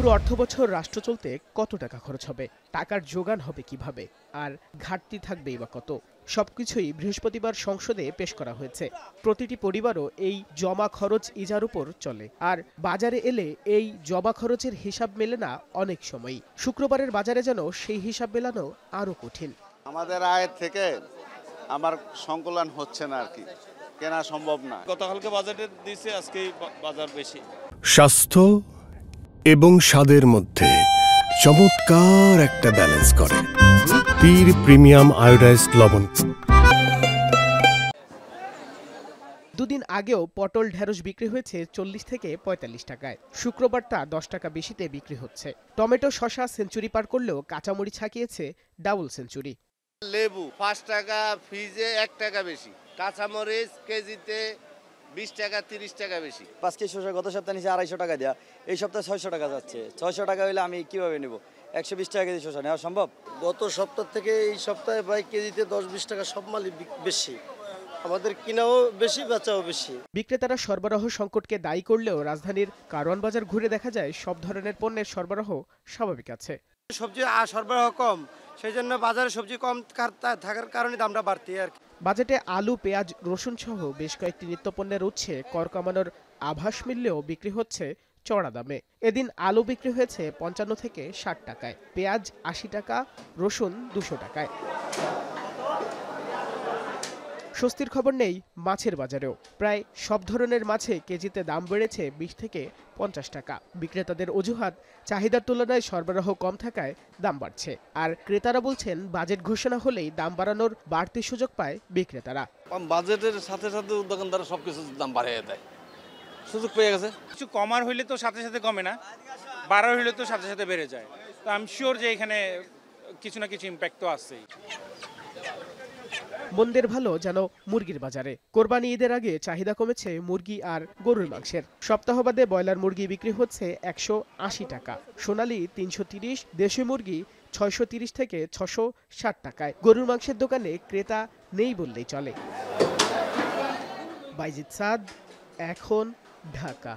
পুরো অর্থবছর রাষ্ট্র চলতে কত টাকা খরচ হবে, টাকার যোগান হবে কিভাবে, আর ঘাটতি থাকবেই বা কত, সবকিছুই বৃহস্পতিবার সংসদে পেশ করা হয়েছে। প্রতিটি পরিবারও এই জমা খরচ ইজার উপর চলে, আর বাজারে এলে এই জমা খরচের হিসাব মেলে না অনেক সময়ই। শুক্রবারের বাজারে যেন সেই হিসাব মেলানো আরো কঠিন। আমাদের আয়ের থেকে আমার সংকুলন হচ্ছে না, আর কি কেনা সম্ভব না। গতকালকে বাজেটে দিয়েছে, আজকে বাজার বেশি। স্বাস্থ্য এবং স্বাদের মধ্যে চমৎকার একটা ব্যালেন্স করে পীর প্রিমিয়াম আয়োডাইজড লবণ। দুদিন আগেও পটল ঢেঁড়স বিক্রি হয়েছে 40 থেকে 45 টাকায়। শুক্রবার তা 10 টাকা বেশিতে বিক্রি হচ্ছে। টমেটো শসা সেঞ্চুরি পার করলেও কাঁচামরিচ ছাকিয়েছে ডাবল সেঞ্চুরি। লেবু 5 টাকা, ফ্রিজে 1 টাকা বেশি, কাঁচামরিচ কেজিতে 20 টাকা 30 টাকা বেশি। 5 কেজি শসা গত সপ্তাহে নিচে 250 টাকা দেয়া, এই সপ্তাহে 600 টাকা যাচ্ছে। 600 টাকা হইলে আমি কিভাবে নেব? 120 টাকা কেজি শসা নেওয়া সম্ভব? গত সপ্তাহ থেকে এই সপ্তাহে প্রায় কেজিতে 10-20 টাকা সব মালই বেশি, আমাদের কিনাও বেশি বেচাও বেশি। বিক্রেতারা সরবরাহ সংকটকে দায়ী করলেও রাজধানীর কারওয়ান বাজার ঘুরে দেখা যায় সব ধরনের পণ্যের সরবরাহ স্বাভাবিক আছে। সবজি সরবরাহ কম, সেই জন্য বাজারে সবজি কম থাকার কারণে দামটা বাড়তি আর কি। বাজেটে আলু, পেঁয়াজ, রসুন সহ বেশ কয়েকটি নিত্যপণ্যের উৎসে কর কমানোর আভাস মিললেও বিক্রি হচ্ছে চড়া দামে। এদিন আলু বিক্রি হয়েছে 55 থেকে 60 টাকায়, পেঁয়াজ 80 টাকা, রসুন 200 টাকায়। স্বস্তির খবর নেই মাছের বাজারেও। প্রায় সব ধরনের মাছে কেজিতে দাম বেড়েছে 20 থেকে 50 টাকা। বিক্রেতাদের অজুহাত, চাহিদার তুলনায় সরবরাহ কম থাকায় দাম বাড়ছে। আর ক্রেতারা বলছেন বাজেট ঘোষণা হলেই দাম বাড়ানোর বাড়তি সুযোগ পায় বিক্রেতারা। বাজেটের সাথে সাথে দোকানদাররা সবকিছু দাম বাড়িয়ে দেয়, সুযোগ পেয়ে গেছে। কিছু কমার হইলে তো সাথে সাথে কমে না, বাড়ার হইলে তো সাথে সাথে বেড়ে যায়। তো আই এম শিওর যে এখানে কিছু না কিছু ইম্প্যাক্ট তো আসছেই। মন্দের ভালো যেন মুরগির বাজারে। কোরবানি ঈদের আগে চাহিদা কমেছে মুরগি আর গরুর মাংসের। সপ্তাহ বাদে ব্রয়লার মুরগি বিক্রি হচ্ছে 180 টাকা, সোনালী 330, দেশি মুরগি 630 থেকে 660 টাকায়। গরুর মাংসের দোকানে ক্রেতা নেই বললেই চলে। বাইজিদ সাদ, এখন, ঢাকা।